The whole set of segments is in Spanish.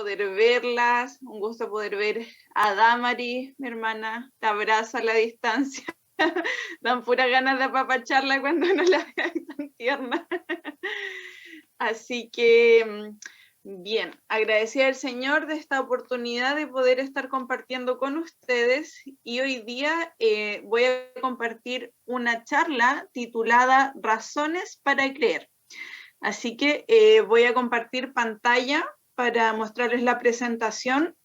poder verlas, un gusto poder ver a Damari, mi hermana, te abrazo a la distancia. Dan pura ganas de apapacharla cuando uno la ve tan tierna. Así que, bien, agradecida al Señor de esta oportunidad de poder estar compartiendo con ustedes, y hoy día voy a compartir una charla titulada Razones para creer. Así que voy a compartir pantalla para mostrarles la presentación.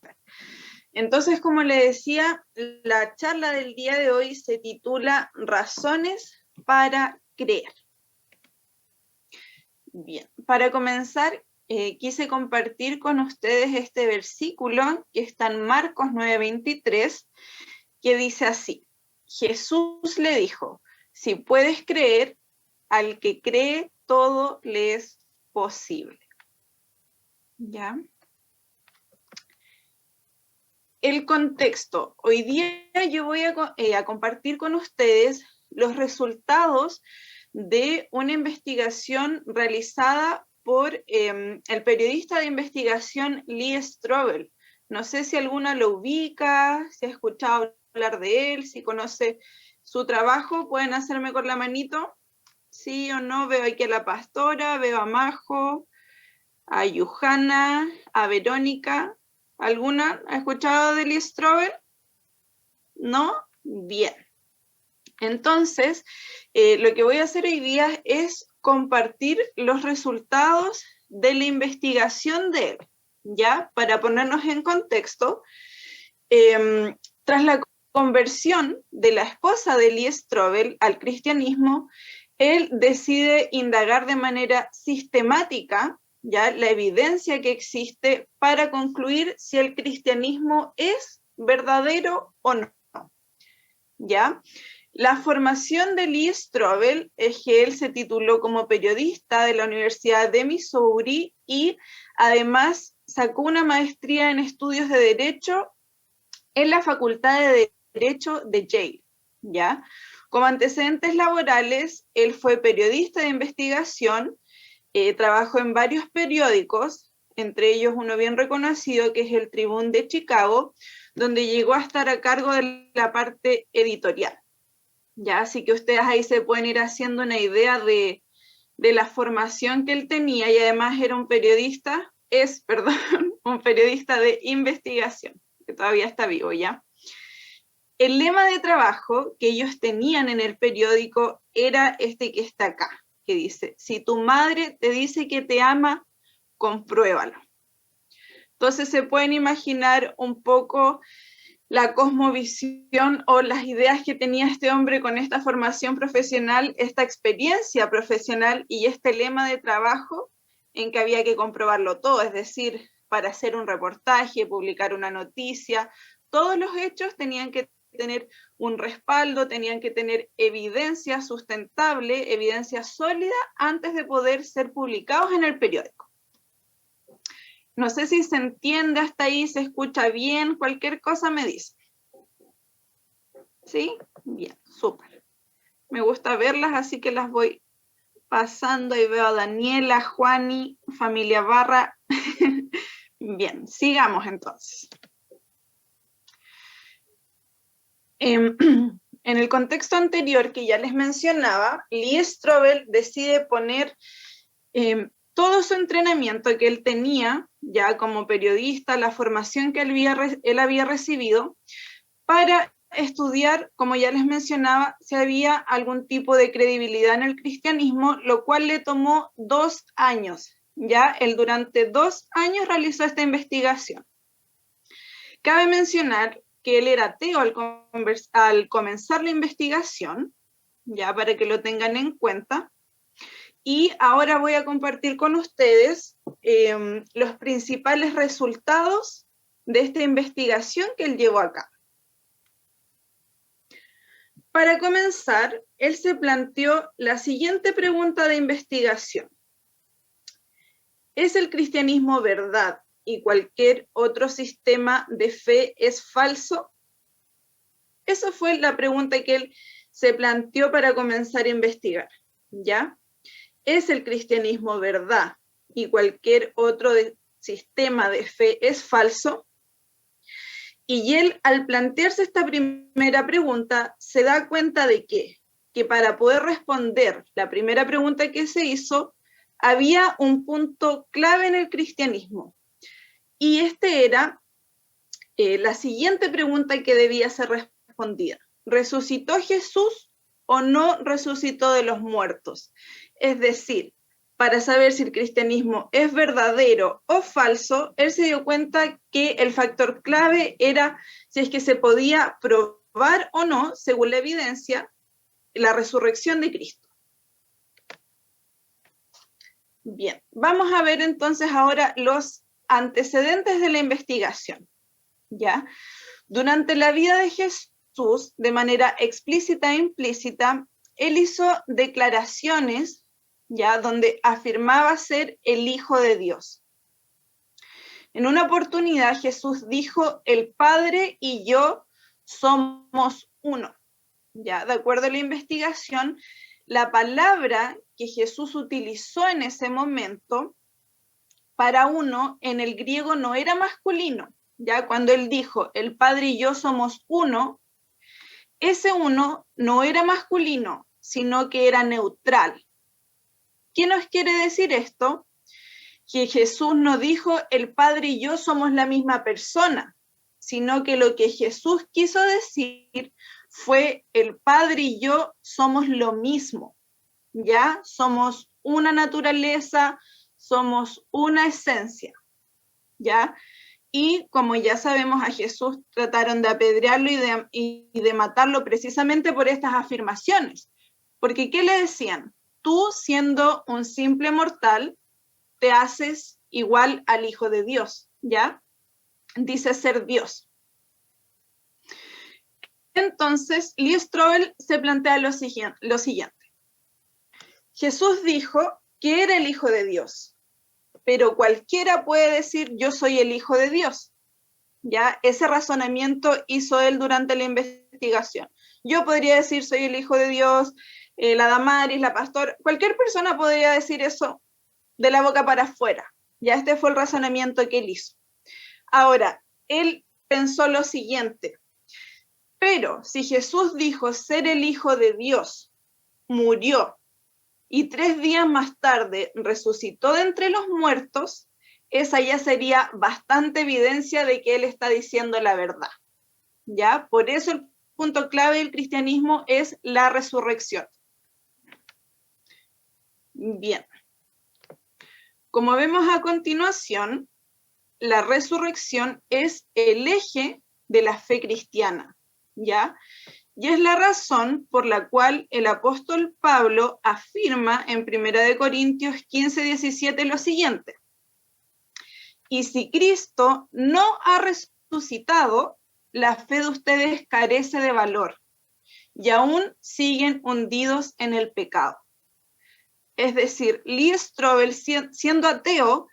Entonces, como les decía, la charla del día de hoy se titula Razones para creer. Bien, para comenzar, quise compartir con ustedes este versículo que está en Marcos 9:23, que dice así: Jesús le dijo, si puedes creer, al que cree, todo le es posible. ¿Ya? El contexto. Hoy día yo voy a compartir con ustedes los resultados de una investigación realizada por el periodista de investigación Lee Strobel. No sé si alguna lo ubica, si ha escuchado hablar de él, si conoce su trabajo. ¿Pueden hacerme con la manito? ¿Sí o no? Veo aquí a la pastora, veo a Majo, a Johanna, a Verónica. ¿Alguna ha escuchado de Lee Strobel? ¿No? Bien. Entonces, lo que voy a hacer hoy día es compartir los resultados de la investigación de él, ¿ya? Para ponernos en contexto, tras la conversión de la esposa de Lee Strobel al cristianismo, él decide indagar de manera sistemática, ¿ya?, la evidencia que existe para concluir si el cristianismo es verdadero o no, ¿ya? La formación de Lee Strobel es que él se tituló como periodista de la Universidad de Missouri y además sacó una maestría en estudios de Derecho en la Facultad de Derecho de Yale, ¿ya? Como antecedentes laborales, él fue periodista de investigación, trabajó en varios periódicos, entre ellos uno bien reconocido que es el Tribune de Chicago, donde llegó a estar a cargo de la parte editorial, ¿ya? Así que ustedes ahí se pueden ir haciendo una idea de la formación que él tenía, y además era un periodista, un periodista de investigación, que todavía está vivo, ¿ya? El lema de trabajo que ellos tenían en el periódico era este que está acá, que dice, si tu madre te dice que te ama, compruébalo. Entonces se pueden imaginar un poco la cosmovisión o las ideas que tenía este hombre con esta formación profesional, esta experiencia profesional y este lema de trabajo en que había que comprobarlo todo, es decir, para hacer un reportaje, publicar una noticia, todos los hechos tenían que tener un respaldo, tenían que tener evidencia sustentable, evidencia sólida antes de poder ser publicados en el periódico. No sé si se entiende hasta ahí, se escucha bien, cualquier cosa me dice. ¿Sí? Bien, súper. Me gusta verlas, así que las voy pasando. Ahí veo a Daniela, Juani, familia Barra. Bien, sigamos entonces. En el contexto anterior que ya les mencionaba, Lee Strobel decide poner todo su entrenamiento que él tenía ya como periodista, la formación que él había recibido, para estudiar, como ya les mencionaba, si había algún tipo de credibilidad en el cristianismo, lo cual le tomó 2 años. Ya él durante 2 años realizó esta investigación. Cabe mencionar que él era ateo al comenzar la investigación, ya para que lo tengan en cuenta, y ahora voy a compartir con ustedes los principales resultados de esta investigación que él llevó a cabo. Para comenzar, él se planteó la siguiente pregunta de investigación: ¿es el cristianismo verdad y cualquier otro sistema de fe es falso? Esa fue la pregunta que él se planteó para comenzar a investigar, ¿ya? ¿Es el cristianismo verdad y cualquier otro sistema de fe es falso. Y él, al plantearse esta primera pregunta, se da cuenta de que para poder responder la primera pregunta que se hizo, había un punto clave en el cristianismo. Y este era la siguiente pregunta que debía ser respondida. ¿Resucitó Jesús o no resucitó de los muertos? Es decir, para saber si el cristianismo es verdadero o falso, él se dio cuenta que el factor clave era si es que se podía probar o no, según la evidencia, la resurrección de Cristo. Bien, vamos a ver entonces ahora los antecedentes de la investigación. ¿Ya? Durante la vida de Jesús, de manera explícita e implícita, él hizo declaraciones, ¿ya? Donde afirmaba ser el Hijo de Dios. En una oportunidad Jesús dijo, el Padre y yo somos uno. ¿Ya? De acuerdo a la investigación, la palabra que Jesús utilizó en ese momento para uno en el griego no era masculino. Ya cuando él dijo, el Padre y yo somos uno, ese uno no era masculino, sino que era neutral. ¿Qué nos quiere decir esto? Que Jesús no dijo, el Padre y yo somos la misma persona, sino que lo que Jesús quiso decir fue, el Padre y yo somos lo mismo, ¿ya? Somos una naturaleza, somos una esencia, ¿ya? Y como ya sabemos, a Jesús trataron de apedrearlo y de matarlo precisamente por estas afirmaciones. Porque ¿qué le decían? Tú, siendo un simple mortal, te haces igual al Hijo de Dios, ¿ya? Dice ser Dios. Entonces, Lee Strobel se plantea lo siguiente. Jesús dijo que era el Hijo de Dios, pero cualquiera puede decir, yo soy el Hijo de Dios. ¿Ya? Ese razonamiento hizo él durante la investigación. Yo podría decir, soy el Hijo de Dios, la Damaris, la Pastor, cualquier persona podría decir eso de la boca para afuera. Ya este fue el razonamiento que él hizo. Ahora, él pensó lo siguiente, pero si Jesús dijo ser el Hijo de Dios, murió, y 3 días más tarde resucitó de entre los muertos, esa ya sería bastante evidencia de que él está diciendo la verdad. ¿Ya? Por eso el punto clave del cristianismo es la resurrección. Bien. Como vemos a continuación, la resurrección es el eje de la fe cristiana, ¿ya? Y es la razón por la cual el apóstol Pablo afirma en 1 Corintios 15:17 lo siguiente. Y si Cristo no ha resucitado, la fe de ustedes carece de valor y aún siguen hundidos en el pecado. Es decir, Lee Strobel, siendo ateo,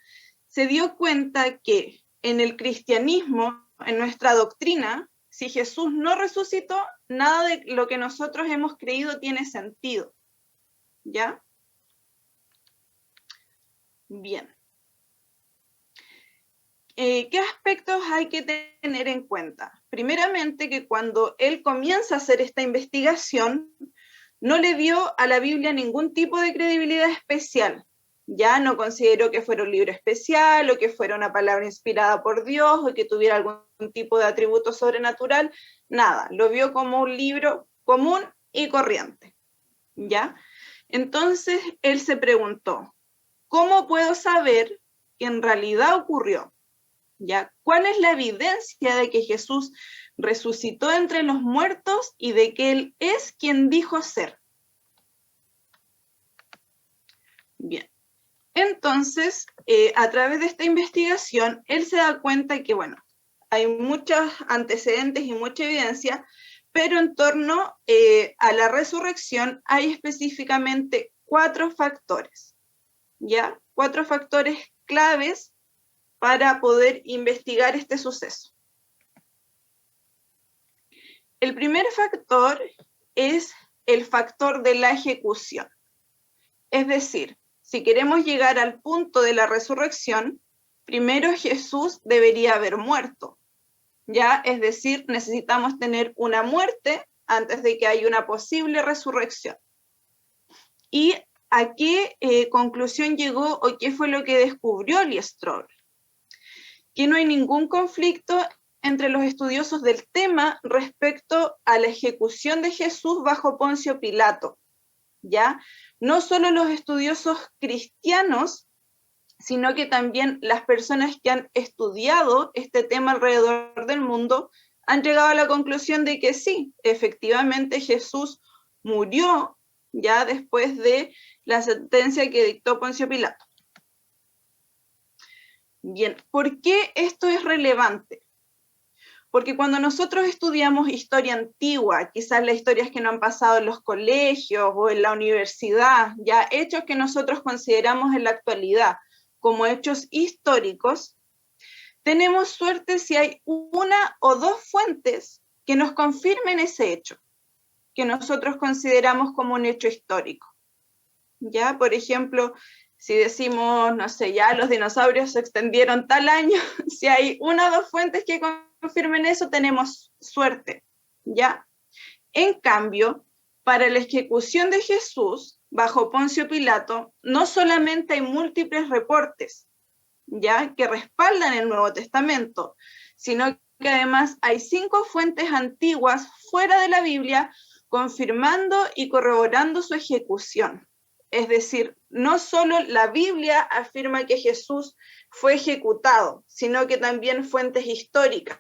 se dio cuenta que en el cristianismo, en nuestra doctrina, si Jesús no resucitó, nada de lo que nosotros hemos creído tiene sentido. ¿Ya? Bien. ¿Qué aspectos hay que tener en cuenta? Primeramente, que cuando él comienza a hacer esta investigación, no le dio a la Biblia ningún tipo de credibilidad especial. Ya no consideró que fuera un libro especial, o que fuera una palabra inspirada por Dios, o que tuviera algún tipo de atributo sobrenatural, nada. Lo vio como un libro común y corriente. ¿Ya? Entonces, él se preguntó, ¿cómo puedo saber que en realidad ocurrió? ¿Ya? ¿Cuál es la evidencia de que Jesús resucitó entre los muertos y de que Él es quien dijo ser? Bien. Entonces, a través de esta investigación, él se da cuenta que, bueno, hay muchos antecedentes y mucha evidencia, pero en torno a la resurrección hay específicamente 4 factores, ¿ya? 4 factores claves para poder investigar este suceso. El primer factor es el factor de la ejecución. Es decir, si queremos llegar al punto de la resurrección, primero Jesús debería haber muerto, ¿ya? Es decir, necesitamos tener una muerte antes de que haya una posible resurrección. ¿Y a qué conclusión llegó o qué fue lo que descubrió Lee Strobel? Que no hay ningún conflicto entre los estudiosos del tema respecto a la ejecución de Jesús bajo Poncio Pilato, ¿ya? No solo los estudiosos cristianos, sino que también las personas que han estudiado este tema alrededor del mundo han llegado a la conclusión de que sí, efectivamente Jesús murió ya después de la sentencia que dictó Poncio Pilato. Bien, ¿por qué esto es relevante? Porque cuando nosotros estudiamos historia antigua, quizás las historias que no han pasado en los colegios o en la universidad, ya hechos que nosotros consideramos en la actualidad como hechos históricos, tenemos suerte si hay una o dos fuentes que nos confirmen ese hecho, que nosotros consideramos como un hecho histórico. Ya, por ejemplo, si decimos, no sé, ya los dinosaurios se extendieron tal año, si hay una o dos fuentes que confirmen eso, tenemos suerte, ¿ya? En cambio, para la ejecución de Jesús, bajo Poncio Pilato, no solamente hay múltiples reportes, ¿ya?, que respaldan el Nuevo Testamento, sino que además hay 5 fuentes antiguas fuera de la Biblia confirmando y corroborando su ejecución. Es decir, no solo la Biblia afirma que Jesús fue ejecutado, sino que también fuentes históricas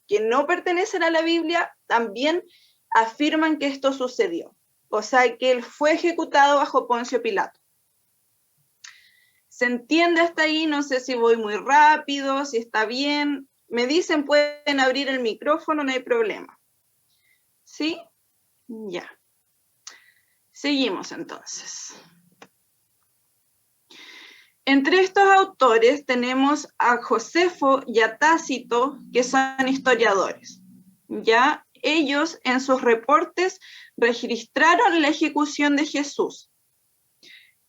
que no pertenecen a la Biblia también afirman que esto sucedió. O sea, que él fue ejecutado bajo Poncio Pilato. ¿Se entiende hasta ahí? No sé si voy muy rápido, si está bien. Me dicen, pueden abrir el micrófono, no hay problema. ¿Sí? Ya. Seguimos entonces. Entre estos autores tenemos a Josefo y a Tácito, que son historiadores. Ya ellos en sus reportes registraron la ejecución de Jesús.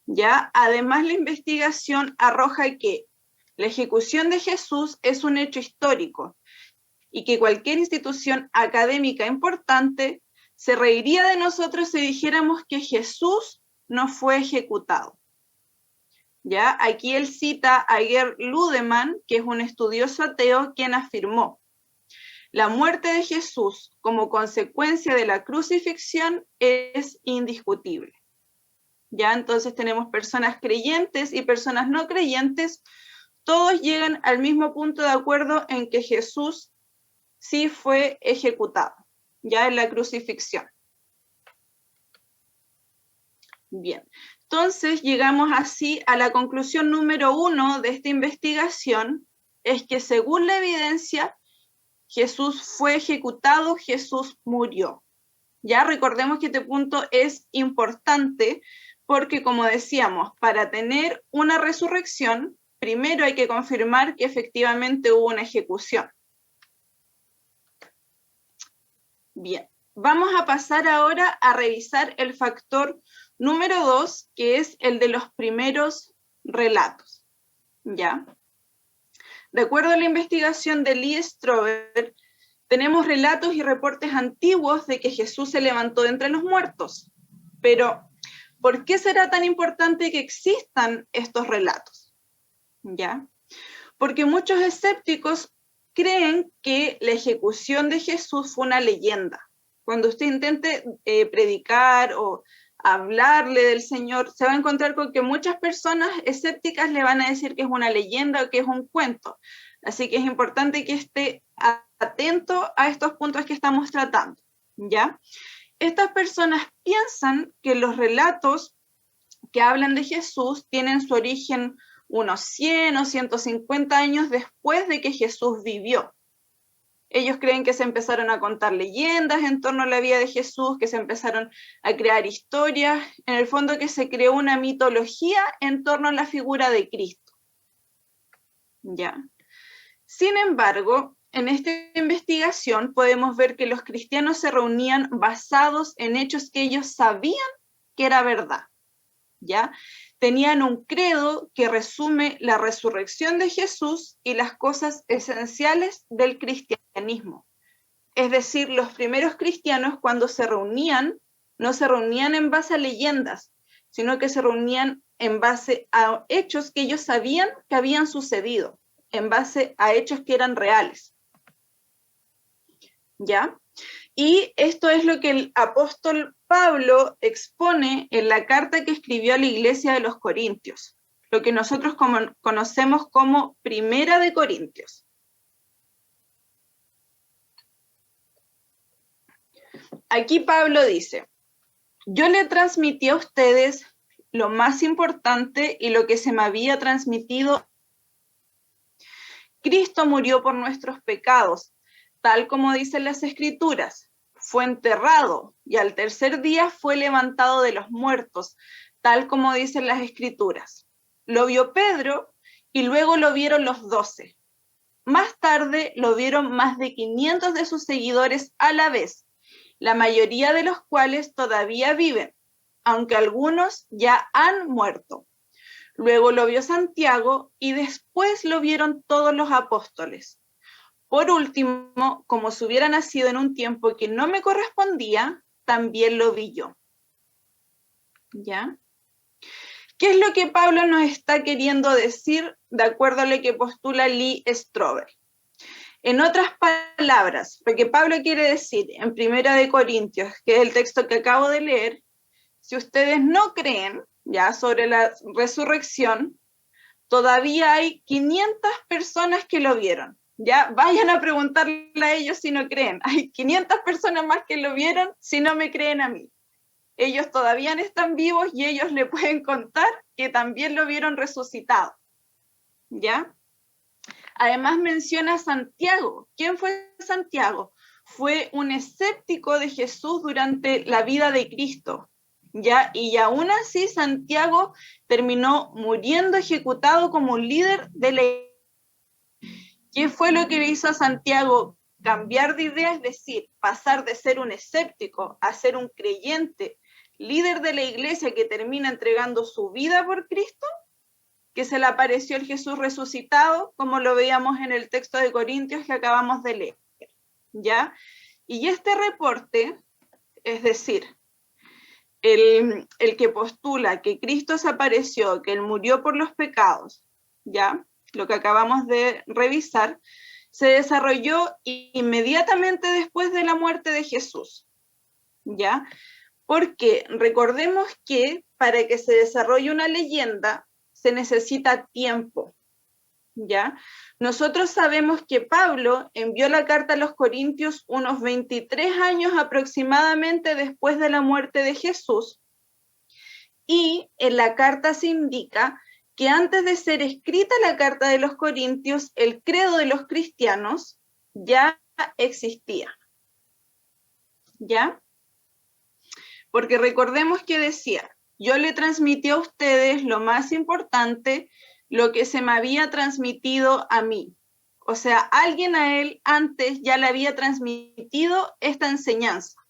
Ya, además la investigación arroja que la ejecución de Jesús es un hecho histórico y que cualquier institución académica importante se reiría de nosotros si dijéramos que Jesús no fue ejecutado. ¿Ya? Aquí él cita a Gerd Ludemann, que es un estudioso ateo, quien afirmó: la muerte de Jesús como consecuencia de la crucifixión es indiscutible. Ya, entonces tenemos personas creyentes y personas no creyentes, todos llegan al mismo punto de acuerdo en que Jesús sí fue ejecutado, ya en la crucifixión. Bien, entonces llegamos así a la conclusión número 1 de esta investigación, es que según la evidencia, Jesús fue ejecutado, Jesús murió. Ya recordemos que este punto es importante porque, como decíamos, para tener una resurrección, primero hay que confirmar que efectivamente hubo una ejecución. Bien, vamos a pasar ahora a revisar el factor número 2, que es el de los primeros relatos. ¿Ya? De acuerdo a la investigación de Lee Strobel, tenemos relatos y reportes antiguos de que Jesús se levantó de entre los muertos. Pero, ¿por qué será tan importante que existan estos relatos? ¿Ya? Porque muchos escépticos creen que la ejecución de Jesús fue una leyenda. Cuando usted intente predicar o hablarle del Señor, se va a encontrar con que muchas personas escépticas le van a decir que es una leyenda o que es un cuento. Así que es importante que esté atento a estos puntos que estamos tratando, ¿ya? Estas personas piensan que los relatos que hablan de Jesús tienen su origen unos 100 o 150 años después de que Jesús vivió. Ellos creen que se empezaron a contar leyendas en torno a la vida de Jesús, que se empezaron a crear historias, en el fondo que se creó una mitología en torno a la figura de Cristo. ¿Ya? Sin embargo, en esta investigación podemos ver que los cristianos se reunían basados en hechos que ellos sabían que era verdad. ¿ya? Tenían un credo que resume la resurrección de Jesús y las cosas esenciales del cristianismo. Es decir, los primeros cristianos cuando se reunían, no se reunían en base a leyendas, sino que se reunían en base a hechos que ellos sabían que habían sucedido, en base a hechos que eran reales. ¿Ya? Y esto es lo que el apóstol Pablo expone en la carta que escribió a la iglesia de los Corintios, lo que nosotros conocemos como Primera de Corintios. Aquí Pablo dice: yo le transmití a ustedes lo más importante y lo que se me había transmitido. Cristo murió por nuestros pecados, tal como dicen las Escrituras. Fue enterrado y al tercer día fue levantado de los muertos, tal como dicen las Escrituras. Lo vio Pedro y luego lo vieron los 12. Más tarde lo vieron más de 500 de sus seguidores a la vez, la mayoría de los cuales todavía viven, aunque algunos ya han muerto. Luego lo vio Santiago y después lo vieron todos los apóstoles. Por último, como si hubiera nacido en un tiempo que no me correspondía, también lo vi yo. ¿Ya? ¿Qué es lo que Pablo nos está queriendo decir de acuerdo a lo que postula Lee Strobel? En otras palabras, lo que Pablo quiere decir en Primera de Corintios, que es el texto que acabo de leer, si ustedes no creen ya sobre la resurrección, todavía hay 500 personas que lo vieron. Ya vayan a preguntarle a ellos si no creen. Hay 500 personas más que lo vieron si no me creen a mí. Ellos todavía están vivos y ellos le pueden contar que también lo vieron resucitado. ¿Ya? Además menciona a Santiago. ¿Quién fue Santiago? Fue un escéptico de Jesús durante la vida de Cristo. ¿Ya? Y aún así Santiago terminó muriendo ejecutado como un líder de la iglesia. ¿Qué fue lo que le hizo a Santiago cambiar de idea? Es decir, pasar de ser un escéptico a ser un creyente, líder de la iglesia que termina entregando su vida por Cristo, que se le apareció el Jesús resucitado, como lo veíamos en el texto de Corintios que acabamos de leer. ¿Ya? Y este reporte, es decir, el que postula que Cristo se apareció, que Él murió por los pecados, ¿ya? Lo que acabamos de revisar, se desarrolló inmediatamente después de la muerte de Jesús, ¿ya? Porque recordemos que para que se desarrolle una leyenda se necesita tiempo, ¿ya? Nosotros sabemos que Pablo envió la carta a los Corintios unos 23 años aproximadamente después de la muerte de Jesús, y en la carta se indica que antes de ser escrita la carta de los Corintios, el credo de los cristianos ya existía. ¿Ya? Porque recordemos que decía: yo le transmití a ustedes lo más importante, lo que se me había transmitido a mí. O sea, alguien a él antes ya le había transmitido esta enseñanza.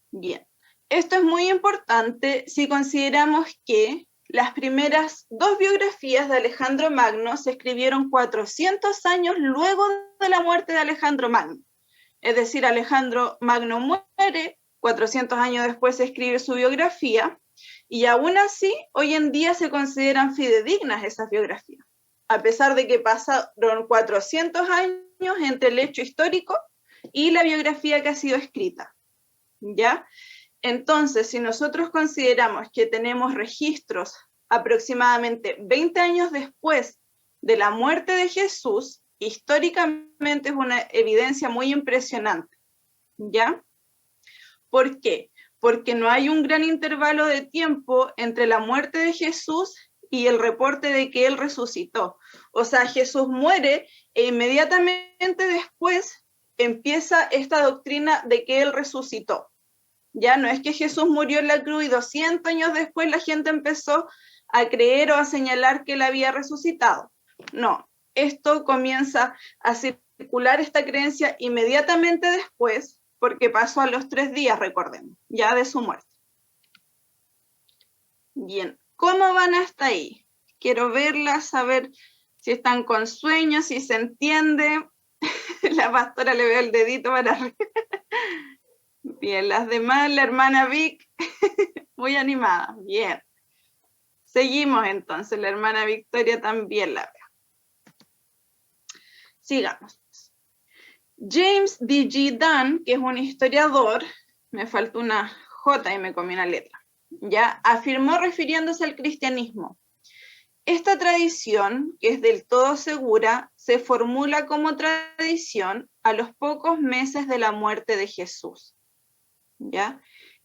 Bien. Esto es muy importante si consideramos que las primeras dos biografías de Alejandro Magno se escribieron 400 años luego de la muerte de Alejandro Magno. Es decir, Alejandro Magno muere, 400 años después se escribe su biografía, y aún así, hoy en día se consideran fidedignas esas biografías, a pesar de que pasaron 400 años entre el hecho histórico y la biografía que ha sido escrita. ¿Ya? Entonces, si nosotros consideramos que tenemos registros aproximadamente 20 años después de la muerte de Jesús, históricamente es una evidencia muy impresionante. ¿Ya? ¿Por qué? Porque no hay un gran intervalo de tiempo entre la muerte de Jesús y el reporte de que Él resucitó. O sea, Jesús muere e inmediatamente después empieza esta doctrina de que Él resucitó. Ya no es que Jesús murió en la cruz y 200 años después la gente empezó a creer o a señalar que Él había resucitado. No, esto comienza a circular esta creencia inmediatamente después, porque pasó a los 3 días, recordemos, ya de su muerte. Bien, ¿cómo van hasta ahí? Quiero verlas, saber si están con sueño, si se entiende. La pastora le veo el dedito para arriba. Bien, las demás, la hermana Vic, muy animada. Bien. Seguimos entonces, la hermana Victoria también la veo. Sigamos. James D.G. Dunn, que es un historiador, me faltó una J y me comí una letra, ya afirmó refiriéndose al cristianismo: esta tradición, que es del todo segura, se formula como tradición a los pocos meses de la muerte de Jesús. ¿Ya?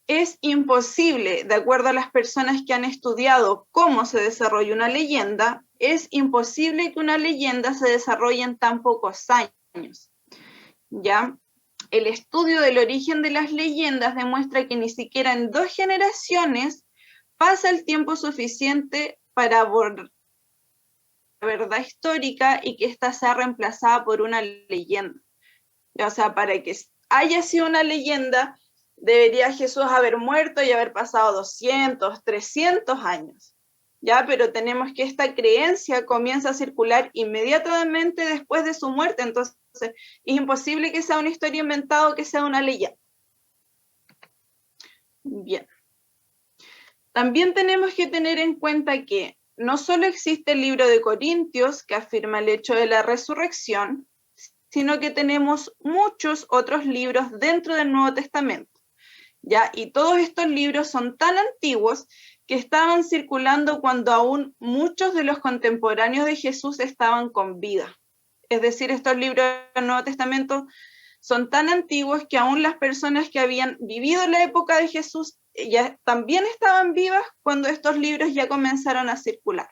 Es imposible, de acuerdo a las personas que han estudiado cómo se desarrolla una leyenda, es imposible que una leyenda se desarrolle en tan pocos años. ¿Ya? El estudio del origen de las leyendas demuestra que ni siquiera en 2 generaciones pasa el tiempo suficiente para abordar la verdad histórica y que ésta sea reemplazada por una leyenda. O sea, para que haya sido una leyenda, debería Jesús haber muerto y haber pasado 200, 300 años. ¿Ya? Pero tenemos que esta creencia comienza a circular inmediatamente después de su muerte, entonces es imposible que sea una historia inventada o que sea una leyenda. Bien. También tenemos que tener en cuenta que no solo existe el libro de Corintios que afirma el hecho de la resurrección, sino que tenemos muchos otros libros dentro del Nuevo Testamento, ¿ya? Y todos estos libros son tan antiguos que estaban circulando cuando aún muchos de los contemporáneos de Jesús estaban con vida. Es decir, estos libros del Nuevo Testamento son tan antiguos que aún las personas que habían vivido la época de Jesús ya también estaban vivas cuando estos libros ya comenzaron a circular.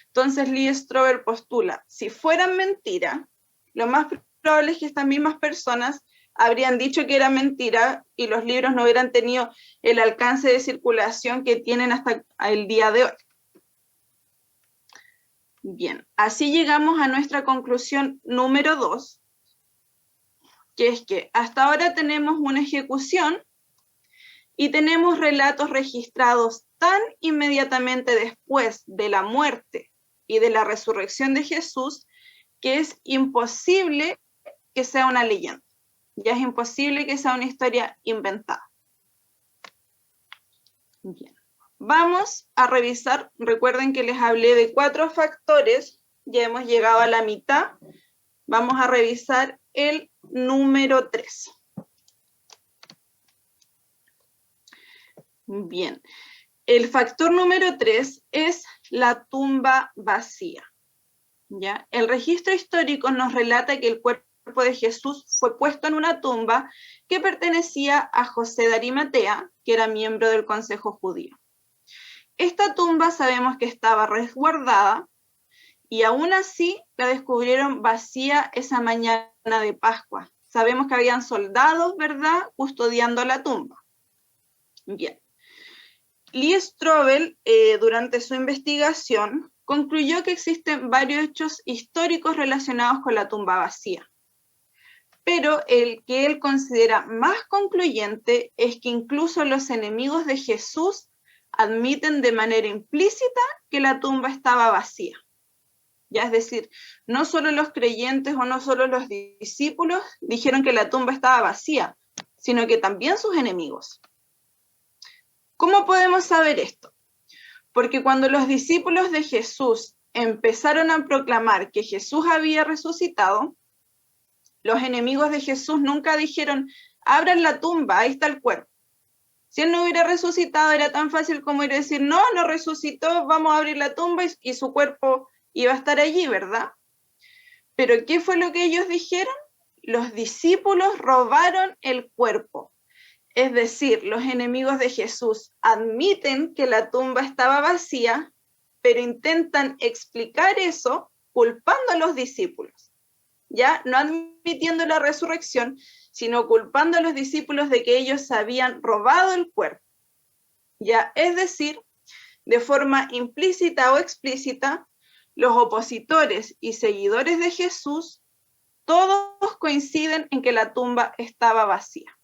Entonces Lee Strobel postula: si fueran mentira, lo más probable es que estas mismas personas habrían dicho que era mentira y los libros no hubieran tenido el alcance de circulación que tienen hasta el día de hoy. Bien, así llegamos a nuestra conclusión número 2, que es que hasta ahora tenemos una ejecución y tenemos relatos registrados tan inmediatamente después de la muerte y de la resurrección de Jesús que es imposible que sea una leyenda. Ya es imposible que sea una historia inventada. Bien. Vamos a revisar, recuerden que les hablé de 4 factores, ya hemos llegado a la mitad. Vamos a revisar el número 3. Bien, el factor número 3 es la tumba vacía. ¿Ya? El registro histórico nos relata que el cuerpo de Jesús fue puesto en una tumba que pertenecía a José de Arimatea, que era miembro del Consejo Judío. Esta tumba sabemos que estaba resguardada y aún así la descubrieron vacía esa mañana de Pascua. Sabemos que habían soldados, ¿verdad?, custodiando la tumba. Bien. Lee Strobel, durante su investigación, concluyó que existen varios hechos históricos relacionados con la tumba vacía. Pero el que él considera más concluyente es que incluso los enemigos de Jesús admiten de manera implícita que la tumba estaba vacía. Ya, es decir, no solo los creyentes o no solo los discípulos dijeron que la tumba estaba vacía, sino que también sus enemigos. ¿Cómo podemos saber esto? Porque cuando los discípulos de Jesús empezaron a proclamar que Jesús había resucitado, los enemigos de Jesús nunca dijeron: abran la tumba, ahí está el cuerpo. Si él no hubiera resucitado, era tan fácil como ir a decir: no, no resucitó, vamos a abrir la tumba y su cuerpo iba a estar allí, ¿verdad? Pero ¿qué fue lo que ellos dijeron? Los discípulos robaron el cuerpo. Es decir, los enemigos de Jesús admiten que la tumba estaba vacía, pero intentan explicar eso culpando a los discípulos. Ya no admitiendo la resurrección, sino culpando a los discípulos de que ellos habían robado el cuerpo. Ya, es decir, de forma implícita o explícita, los opositores y seguidores de Jesús, todos coinciden en que la tumba estaba vacía.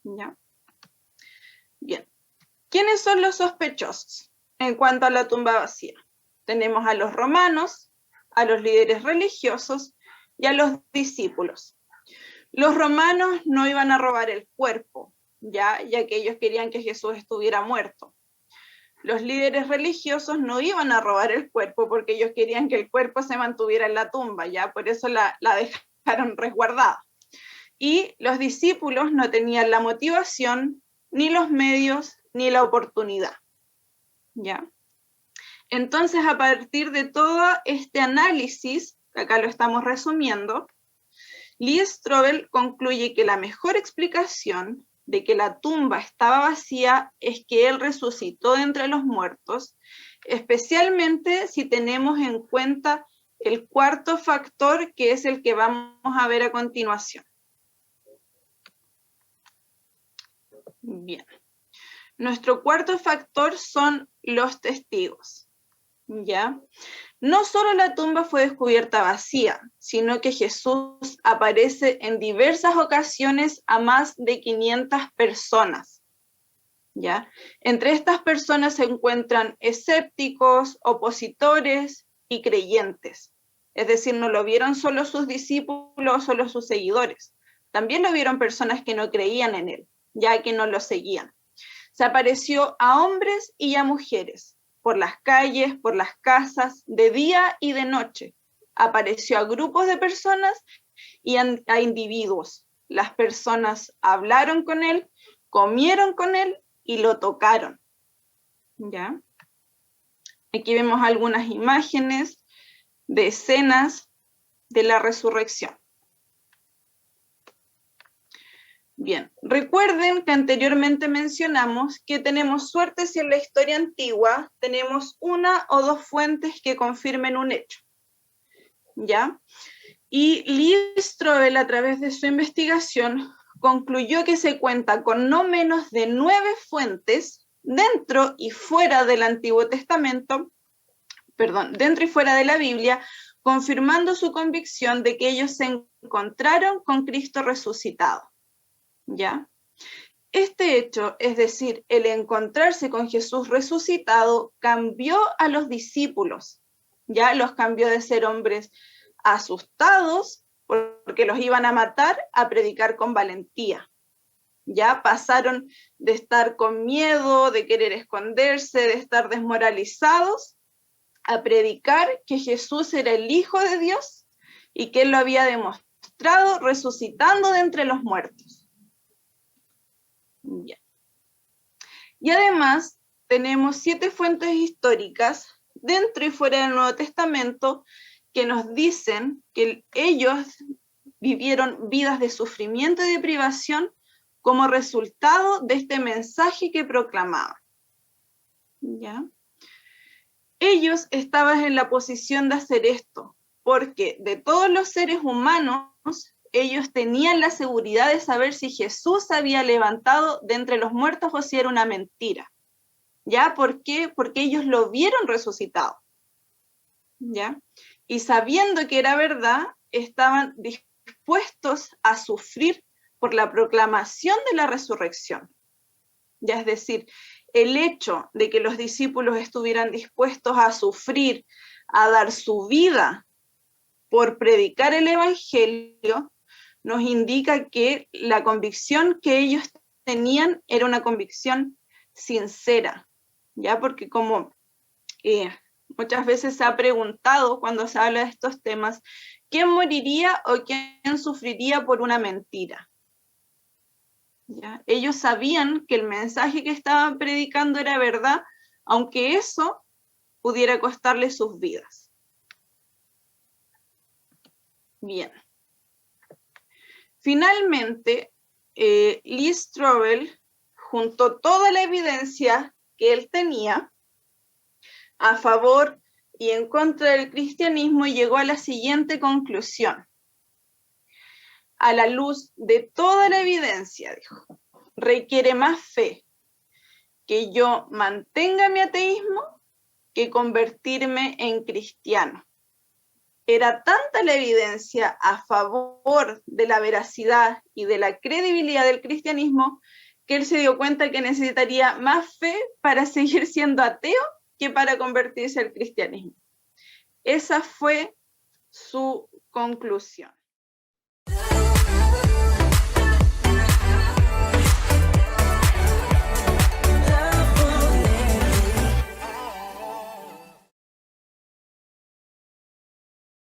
¿Ya? Bien. ¿Quiénes son los sospechosos en cuanto a la tumba vacía? Tenemos a los romanos, a los líderes religiosos y a los discípulos. Los romanos no iban a robar el cuerpo, ya que ellos querían que Jesús estuviera muerto. Los líderes religiosos no iban a robar el cuerpo porque ellos querían que el cuerpo se mantuviera en la tumba, ya por eso la dejaron resguardada. Y los discípulos no tenían la motivación, ni los medios, ni la oportunidad, ¿ya? Entonces, a partir de todo este análisis, acá lo estamos resumiendo, Lee Strobel concluye que la mejor explicación de que la tumba estaba vacía es que él resucitó de entre los muertos, especialmente si tenemos en cuenta el cuarto factor, que es el que vamos a ver a continuación. Bien. Nuestro cuarto factor son los testigos, ¿ya? No solo la tumba fue descubierta vacía, sino que Jesús aparece en diversas ocasiones a más de 500 personas, ¿ya? Entre estas personas se encuentran escépticos, opositores y creyentes. Es decir, no lo vieron solo sus discípulos, solo sus seguidores. También lo vieron personas que no creían en él, ya que no lo seguían. Se apareció a hombres y a mujeres, por las calles, por las casas, de día y de noche. Apareció a grupos de personas y a individuos. Las personas hablaron con él, comieron con él y lo tocaron. ¿Ya? Aquí vemos algunas imágenes de escenas de la resurrección. Bien, recuerden que anteriormente mencionamos que tenemos suerte si en la historia antigua tenemos una o dos fuentes que confirmen un hecho, ¿ya? Y Lee Strobel, a través de su investigación, concluyó que se cuenta con no menos de 9 fuentes dentro y fuera del Antiguo Testamento, dentro y fuera de la Biblia, confirmando su convicción de que ellos se encontraron con Cristo resucitado. ¿Ya? Este hecho, es decir, el encontrarse con Jesús resucitado, cambió a los discípulos, ya los cambió de ser hombres asustados porque los iban a matar a predicar con valentía. Ya pasaron de estar con miedo, de querer esconderse, de estar desmoralizados, a predicar que Jesús era el Hijo de Dios y que él lo había demostrado resucitando de entre los muertos. Ya. Y además tenemos 7 fuentes históricas dentro y fuera del Nuevo Testamento que nos dicen que ellos vivieron vidas de sufrimiento y de privación como resultado de este mensaje que proclamaban. ¿Ya? Ellos estaban en la posición de hacer esto, porque de todos los seres humanos, ellos tenían la seguridad de saber si Jesús se había levantado de entre los muertos o si era una mentira. ¿Ya? ¿Por qué? Porque ellos lo vieron resucitado. ¿Ya? Y sabiendo que era verdad, estaban dispuestos a sufrir por la proclamación de la resurrección. Ya, es decir, el hecho de que los discípulos estuvieran dispuestos a sufrir, a dar su vida por predicar el evangelio, nos indica que la convicción que ellos tenían era una convicción sincera, ¿ya? Porque como muchas veces se ha preguntado cuando se habla de estos temas, ¿quién moriría o quién sufriría por una mentira? ¿Ya? Ellos sabían que el mensaje que estaban predicando era verdad, aunque eso pudiera costarles sus vidas. Bien. Finalmente, Lee Strobel juntó toda la evidencia que él tenía a favor y en contra del cristianismo y llegó a la siguiente conclusión. A la luz de toda la evidencia, dijo, requiere más fe que yo mantenga mi ateísmo que convertirme en cristiano. Era tanta la evidencia a favor de la veracidad y de la credibilidad del cristianismo que él se dio cuenta que necesitaría más fe para seguir siendo ateo que para convertirse al cristianismo. Esa fue su conclusión.